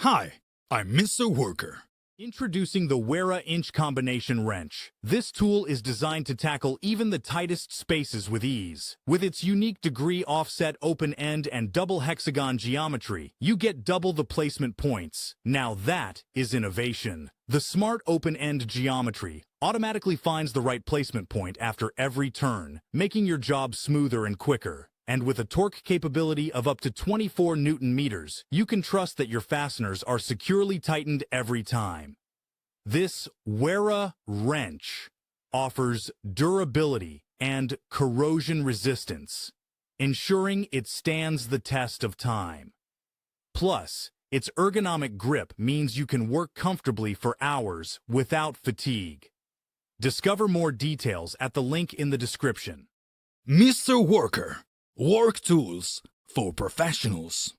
Hi, I'm Mr. Worker. Introducing the WERA Inch Combination Wrench. This tool is designed to tackle even the tightest spaces with ease. With its unique degree offset open end and double hexagon geometry, you get double the placement points. Now that is innovation. The smart open end geometry automatically finds the right placement point after every turn, making your job smoother and quicker. And with a torque capability of up to 24 Newton meters, you can trust that your fasteners are securely tightened every time. This WERA wrench offers durability and corrosion resistance, ensuring it stands the test of time. Plus, its ergonomic grip means you can work comfortably for hours without fatigue. Discover more details at the link in the description. Mr. Worker. Work tools for professionals.